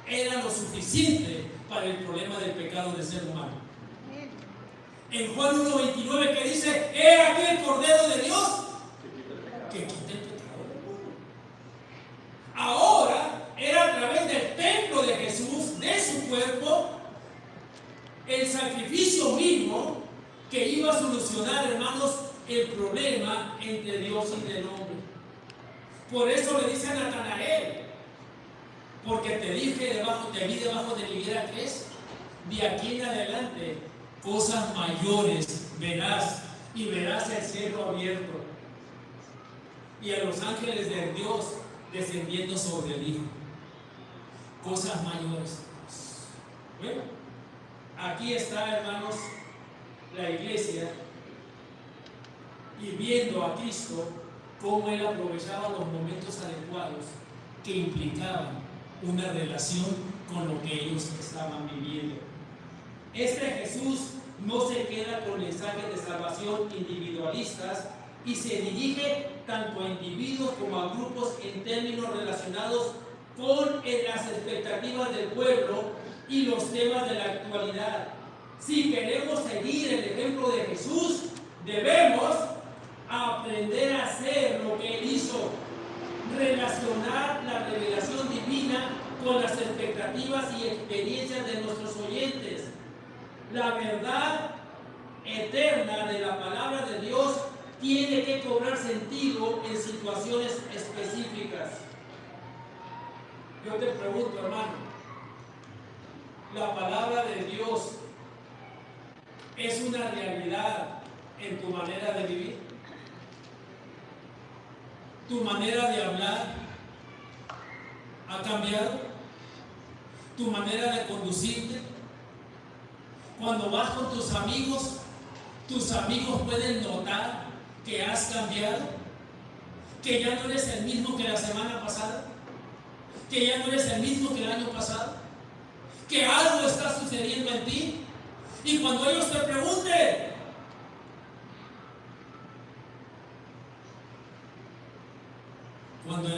era lo suficiente para el problema del pecado del ser humano. En Juan 1:29 que dice: he aquí el Cordero de Dios que quita el pecado del mundo. Ahora era a través del templo de Jesús, de su cuerpo, el sacrificio mismo que iba a solucionar, hermanos, el problema entre Dios y el hombre. Por eso le dice a Natanael: porque te vi debajo de la higuera, ¿qué es? De aquí en adelante cosas mayores verás, y verás el cielo abierto y a los ángeles de Dios descendiendo sobre el Hijo. Cosas mayores. Bueno, aquí está, hermanos, la iglesia, y viendo a Cristo cómo Él aprovechaba los momentos adecuados que implicaban una relación con lo que ellos estaban viviendo. Este Jesús no se queda con mensajes de salvación individualistas y se dirige tanto a individuos como a grupos en términos relacionados con las expectativas del pueblo y los temas de la actualidad. Si queremos seguir el ejemplo de Jesús, debemos aprender a hacer lo que Él hizo: relacionar la revelación divina con las expectativas y experiencias de nuestros oyentes. La verdad eterna de la palabra de Dios tiene que cobrar sentido en situaciones específicas. Yo te pregunto, hermano, ¿la palabra de Dios es una realidad en tu manera de vivir? ¿Tu manera de hablar ha cambiado? ¿Tu manera de conducirte? Cuando vas con tus amigos pueden notar que has cambiado, que ya no eres el mismo que la semana pasada, que ya no eres el mismo que el año pasado, que algo está sucediendo en ti. Y cuando ellos te pregunten, cuando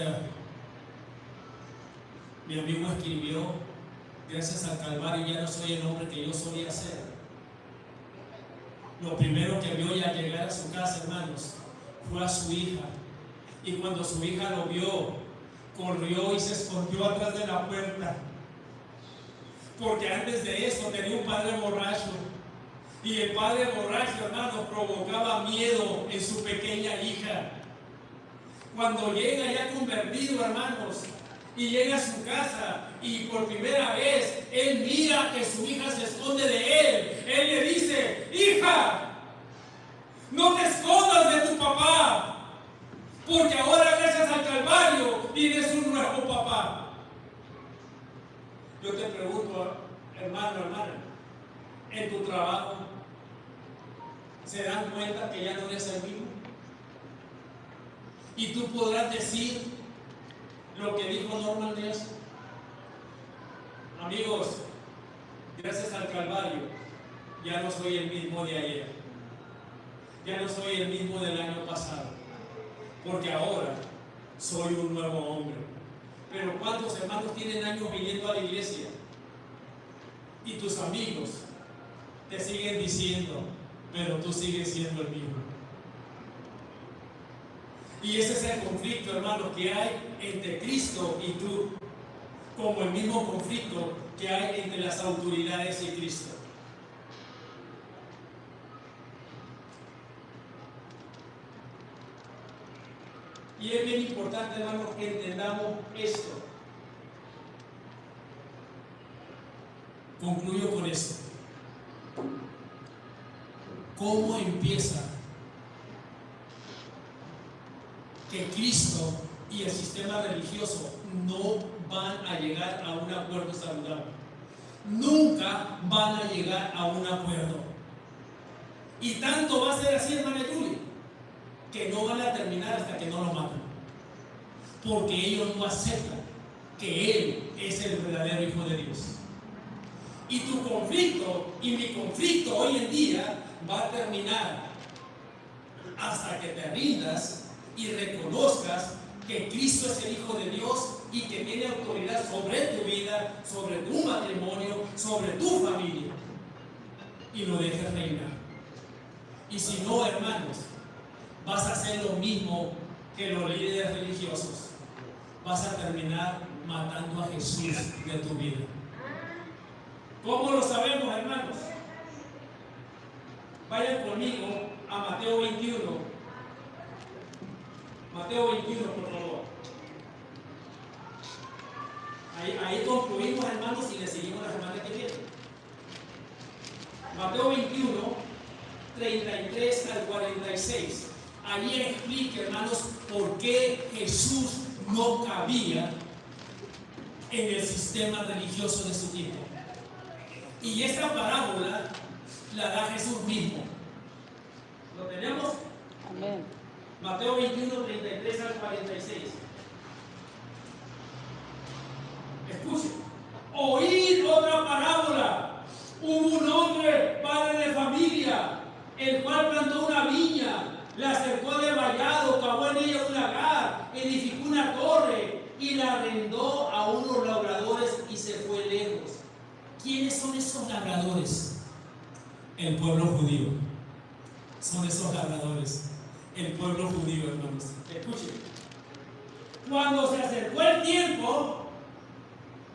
mi amigo escribió, gracias al Calvario ya no soy el hombre que yo solía ser, lo primero que vio al llegar a su casa, hermanos, fue a su hija. Y cuando su hija lo vio, corrió y se escondió atrás de la puerta. Porque antes de eso tenía un padre borracho. Y el padre borracho, hermanos, provocaba miedo en su pequeña hija. Cuando llega ya convertido, hermanos, y llega a su casa y por primera vez él mira que su hija se esconde de él le dice: hija, no te escondas de tu papá, porque ahora gracias al Calvario tienes un nuevo papá. Yo te pregunto, hermano, hermana, en tu trabajo, ¿se dan cuenta que ya no eres el mismo? Y tú podrás decir lo que dijo Norman Nelson: amigos, gracias al Calvario ya no soy el mismo de ayer, ya no soy el mismo del año pasado, porque ahora soy un nuevo hombre. Pero ¿cuántos hermanos tienen años viniendo a la iglesia y tus amigos te siguen diciendo, pero tú sigues siendo el mismo? Y ese es el conflicto, hermanos, que hay entre Cristo y tú, como el mismo conflicto que hay entre las autoridades y Cristo. Y es bien importante, hermanos, que entendamos esto. Concluyo con esto. ¿Cómo empieza que Cristo y el sistema religioso no van a llegar a un acuerdo saludable? Nunca van a llegar a un acuerdo. Y tanto va a ser así, hermana Julie, que no van a terminar hasta que no lo maten. Porque ellos no aceptan que Él es el verdadero Hijo de Dios. Y tu conflicto y mi conflicto hoy en día va a terminar hasta que te rindas y reconozcas que Cristo es el Hijo de Dios y que tiene autoridad sobre tu vida, sobre tu matrimonio, sobre tu familia, y lo dejes reinar. Y si no, hermanos, vas a hacer lo mismo que los líderes religiosos. Vas a terminar matando a Jesús de tu vida. ¿Cómo lo sabemos, hermanos? Vayan conmigo a Mateo 21. Mateo 21, por favor. Ahí concluimos, hermanos, y le seguimos la semana que viene. Mateo 21, 33 al 46. Ahí explica, hermanos, por qué Jesús no cabía en el sistema religioso de su tiempo. Y esta parábola la da Jesús mismo. ¿Lo tenemos? Amén. Mateo 21, 33 al 46. Escuchen. Oíd otra parábola. Hubo un hombre, padre de familia, el cual plantó una viña, la cercó de vallado, cavó en ella un lagar, edificó una torre y la arrendó a unos labradores y se fue lejos. ¿Quiénes son esos labradores? El pueblo judío. Son esos labradores. El pueblo judío, hermanos. Escuchen. Cuando se acercó el tiempo,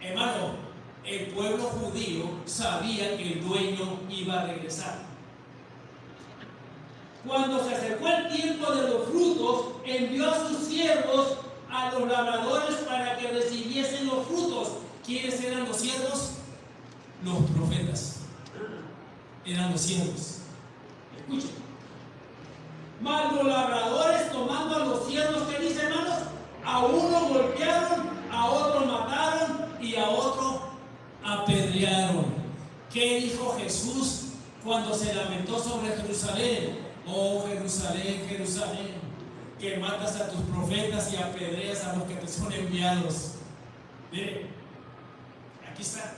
hermano, el pueblo judío sabía que el dueño iba a regresar. Cuando se acercó el tiempo de los frutos, envió a sus siervos a los labradores para que recibiesen los frutos. ¿Quiénes eran los siervos? Los profetas. Eran los siervos. Escuchen. Mas los labradores, tomando a los siervos, ¿qué dice, hermanos? A uno golpearon, a otro mataron y a otro apedrearon. ¿Qué dijo Jesús cuando se lamentó sobre Jerusalén? Oh Jerusalén, Jerusalén, que matas a tus profetas y apedreas a los que te son enviados. Miren, aquí está.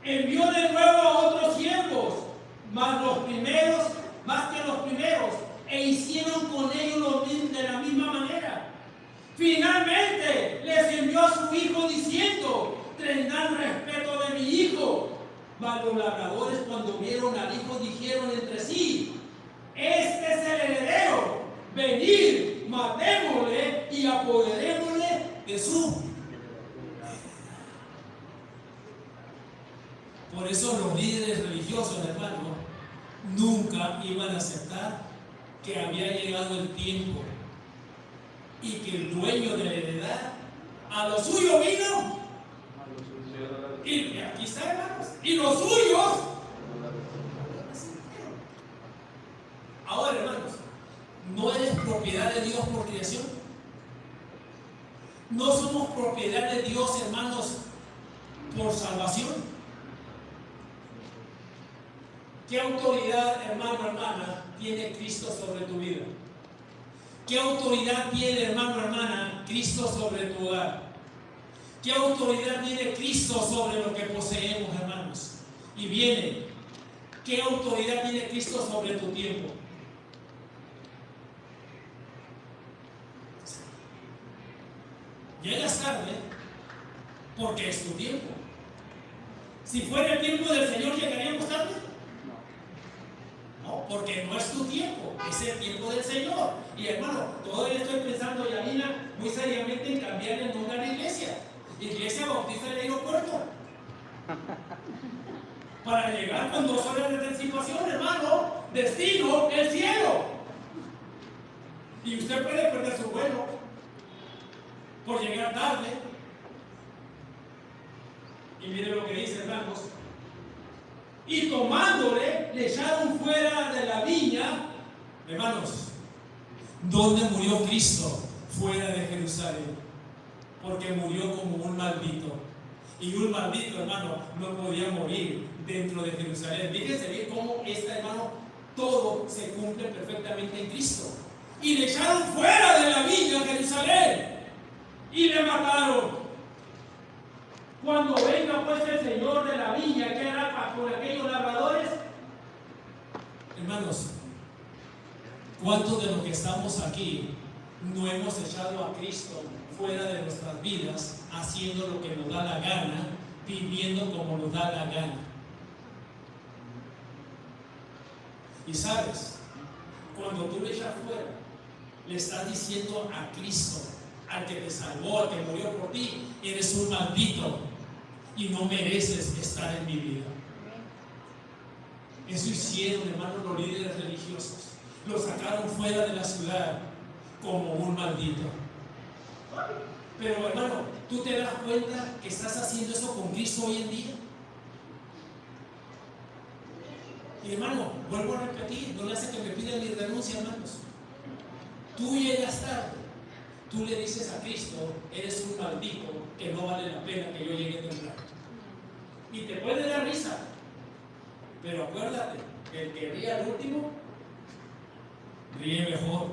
Envió de nuevo a otros siervos, más que los primeros, e hicieron con ellos de la misma manera. Finalmente les envió a su hijo diciendo: tendrán respeto de mi hijo. Mas los labradores, cuando vieron al hijo, dijeron entre sí: este es el heredero, venid, matémosle y apoderémosle de su. Por eso los líderes religiosos, hermano, nunca iban a aceptar que había llegado el tiempo y que el dueño de la heredad a lo suyo vino. Y aquí está, hermanos. Y los suyos. Ahora, hermanos, ¿no eres propiedad de Dios por creación? ¿No somos propiedad de Dios, hermanos, por salvación? ¿Qué autoridad, hermano, hermana, tiene Cristo sobre tu vida? ¿Qué autoridad tiene, hermano, hermana, Cristo sobre tu hogar? ¿Qué autoridad tiene Cristo sobre lo que poseemos, hermanos? Y viene, ¿qué autoridad tiene Cristo sobre tu tiempo? Llegas tarde porque es tu tiempo. Si fuera el tiempo del Señor, ¿llegaríamos tarde? No, porque no es tu tiempo, es el tiempo del Señor. Y hermano, todavía estoy pensando, Yanina, muy seriamente en cambiar el nombre a la iglesia. Iglesia Bautista del Aeropuerto. Para llegar con 2 horas de anticipación, hermano, destino el cielo. Y usted puede perder su vuelo por llegar tarde. Y mire lo que dice, hermanos. Y tomándole, le echaron fuera de la viña. Hermanos, ¿dónde murió Cristo? Fuera de Jerusalén. Porque murió como un maldito. Y un maldito, hermano, no podía morir dentro de Jerusalén. Fíjense bien cómo hermano, todo se cumple perfectamente en Cristo. Y le echaron fuera de la viña a Jerusalén. Y le mataron. Cuando venga pues el Señor de la viña, ¿qué hará con aquellos labradores? Hermanos, ¿cuántos de los que estamos aquí no hemos echado a Cristo fuera de nuestras vidas, haciendo lo que nos da la gana, viviendo como nos da la gana? Y sabes, cuando tú le echas fuera, le estás diciendo a Cristo, al que te salvó, al que murió por ti: eres un maldito y no mereces estar en mi vida. Eso hicieron, hermanos, los líderes religiosos. Lo sacaron fuera de la ciudad como un maldito. Pero, hermano, ¿tú te das cuenta que estás haciendo eso con Cristo hoy en día? Y, hermano, vuelvo a repetir, no le hace que me pidan mi renuncia, hermanos. Tú llegas tarde. Tú le dices a Cristo: eres un maldito que no vale la pena que yo llegue temprano. Y te puede dar risa, pero acuérdate, el que ríe al último, ríe mejor.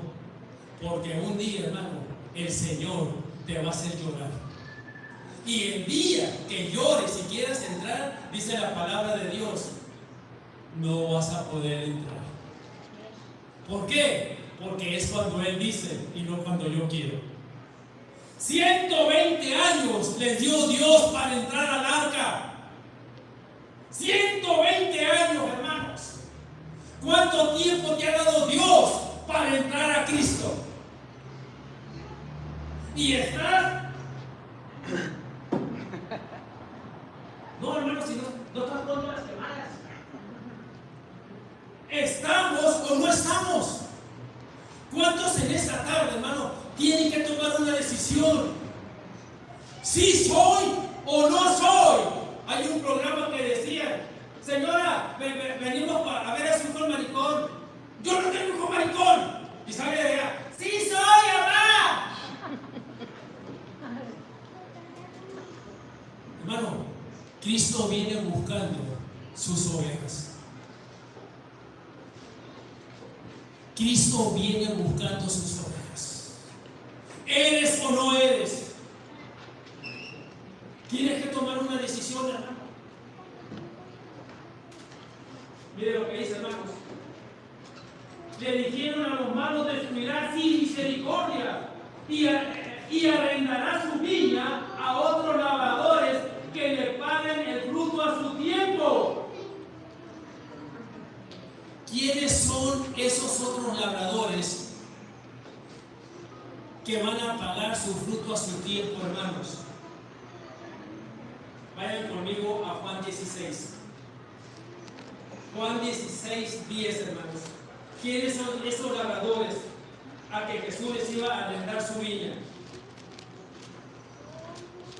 Porque un día, hermano, el Señor te va a hacer llorar. Y el día que llores y quieras entrar, dice la palabra de Dios, no vas a poder entrar. ¿Por qué? Porque es cuando Él dice y no cuando yo quiero. 120 años les dio Dios para entrar al arca. 120 años, hermanos. ¿Cuánto tiempo te ha dado Dios para entrar a Cristo? Y estás. No, hermanos, si no estás contando las semanas. o no estamos? ¿Cuántos en esta tarde, hermano, tienen que tomar una decisión? ¿Sí soy o no soy? Hay un programa que decía, señora, venimos a ver a su hijo el maricón. Yo no tengo hijo maricón. Y sale de allá, ¡sí soy, mamá! Hermano, Cristo viene buscando sus ovejas. Cristo viene buscando sus ovejas. ¿Eres o no eres? Tienes que tomar una decisión, hermano. Mire lo que dice, hermanos. Le dijeron a los malos destruirá sin misericordia y arrendará su viña a otros labradores que le paguen el fruto a su tiempo. ¿Quiénes son esos otros labradores que van a pagar su fruto a su tiempo, hermanos? Vayan conmigo a Juan 16. Juan 16, 10, hermanos. ¿Quiénes son esos labradores a que Jesús les iba a arrendar su viña?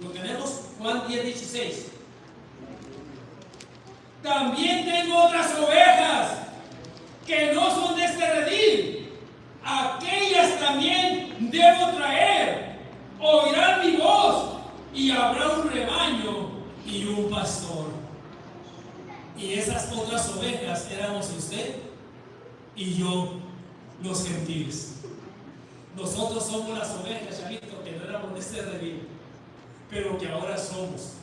Lo tenemos, Juan 10, 16. También tengo otras ovejas que no son de este redil. Aquellas también debo traer. Oirán mi voz y habrá un rebaño y un pastor. Y esas otras ovejas éramos usted y yo, los gentiles. Nosotros somos las ovejas, ya visto, que no éramos de este redil, pero que ahora somos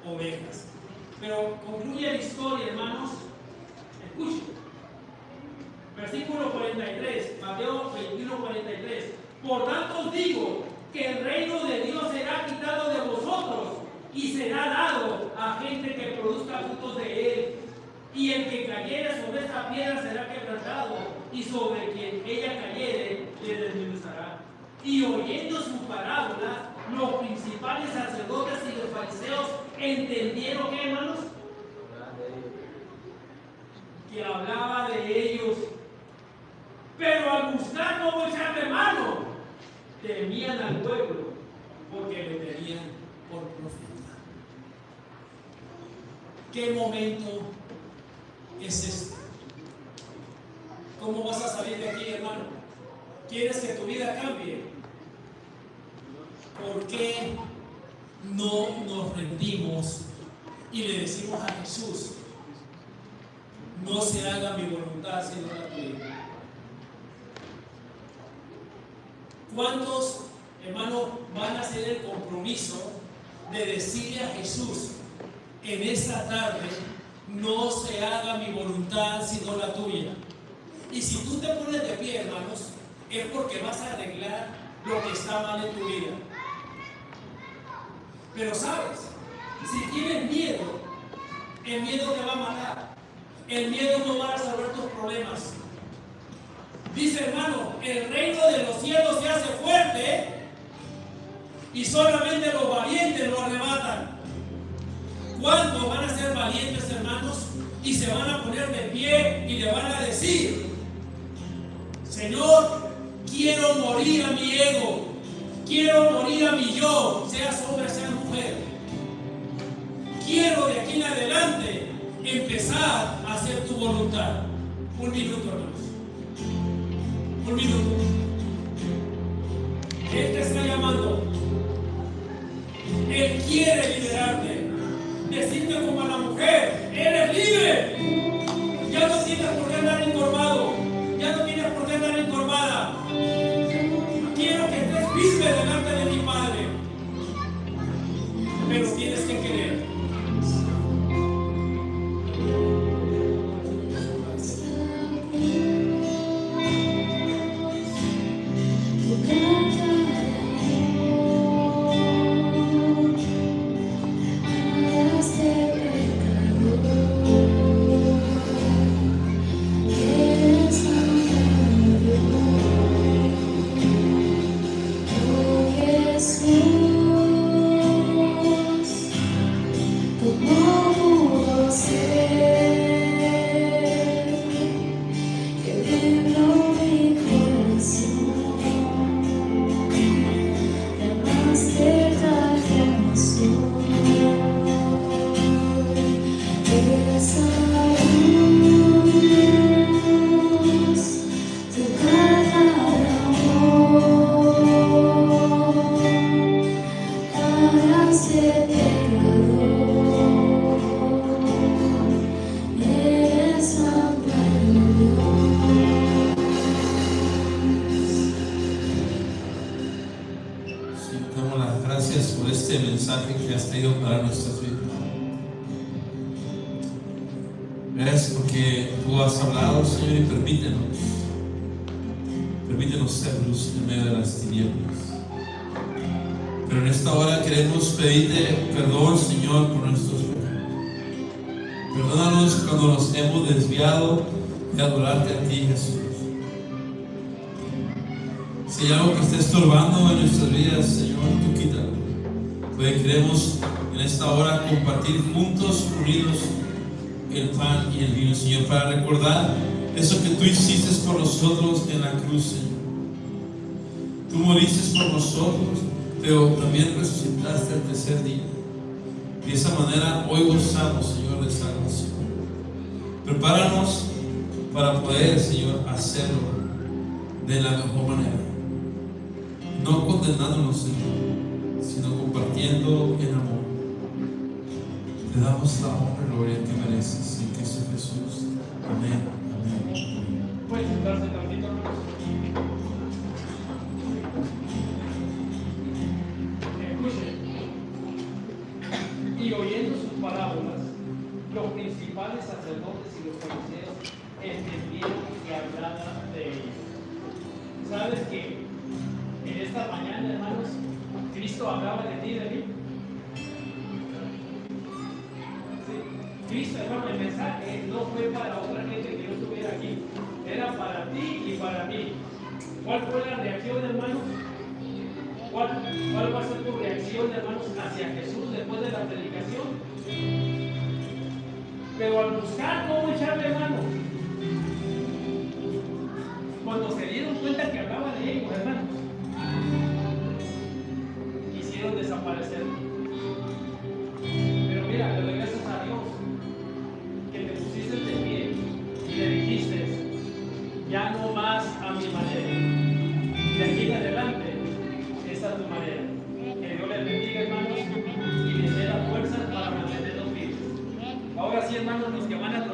ovejas. Pero concluye la historia, hermanos. Escuchen. Versículo 43, Mateo 21, 43. Por tanto os digo que el reino de Dios será quitado de vosotros y será dado a gente que produzca frutos de él. Y el que cayere sobre esta piedra será quebrantado, y sobre quien ella cayere le desmenuzará. Y oyendo su parábola, los principales sacerdotes y los fariseos entendieron, ¿qué, hermanos? Que hablaba de ellos. Pero al buscar cómo echarle mano, temían al pueblo, porque le tenían por profeta. ¿Qué momento es este? ¿Cómo vas a salir de aquí, hermano? ¿Quieres que tu vida cambie? ¿Por qué no nos rendimos y le decimos a Jesús, no se haga mi voluntad sino la tuya? ¿Cuántos, hermanos, van a hacer el compromiso de decirle a Jesús en esta tarde, no se haga mi voluntad sino la tuya? Y si tú te pones de pie, hermanos, es porque vas a arreglar lo que está mal en tu vida. Pero sabes, si tienes miedo, el miedo te va a matar. El miedo no va a resolver tus problemas. Dice, hermano, el reino de los cielos se hace fuerte y solamente los valientes lo arrebatan. ¿Cuántos van a ser valientes, hermanos? Y se van a poner de pie y le van a decir, Señor, quiero morir a mi ego, quiero morir a mi yo, seas hombre, seas mujer. Quiero de aquí en adelante empezar a hacer tu voluntad. Un minuto, hermanos. Un minuto. Él te está llamando. Él quiere liberarte. Decirte como a la mujer, eres libre. Ya no tienes por qué andar encorvado. Ya no tienes por qué andar encorvada. Quiero que estés firme delante de mi Padre. Pero tienes que querer. mensaje que has traído para nuestras vidas. Gracias porque tú has hablado, Señor, y permítenos ser luz en medio de las tinieblas. Pero en esta hora queremos pedirte perdón, Señor, por nuestros pecados. Perdónanos cuando nos hemos desviado de adorarte a ti, Jesús. Si hay algo que esté estorbando en nuestras vidas, Señor, tú quítalo. Pues queremos en esta hora compartir juntos, unidos, el pan y el vino, Señor, para recordar eso que tú hiciste por nosotros en la cruz, Señor. Tú moriste por nosotros, pero también resucitaste al tercer día. De esa manera hoy gozamos, Señor, de salvación. Prepáranos para poder, Señor, hacerlo de la mejor manera. No condenándonos, Señor, sino compartiendo en amor. Te damos la honra y gloria que mereces en Cristo Jesús. Amén. Amén. Pueden sentarse tantito, hermanos. Escuchen. Y oyendo sus parábolas, los principales sacerdotes y los fariseos entendieron que hablaba de ellos. ¿Sabes que en esta mañana, hermanos, Cristo hablaba de ti y de mí? Cristo, hermano, el mensaje no fue para otra gente que no estuviera aquí, era para ti y para mí. ¿Cuál fue la reacción, hermanos? ¿Cuál va a ser tu reacción, hermanos, hacia Jesús después de la predicación? Pero al buscar cómo echarle mano, cuando se dieron cuenta que hablaba de ellos, hermanos, quisieron desaparecer. Pero mira, le doy gracias a Dios que te pusiste de pie y le dijiste: ya no más a mi manera, de aquí en adelante esta es tu manera. Que Dios les bendiga, hermanos, y les dé la fuerza para mantenerlos firmes. Ahora sí, hermanos, los que van a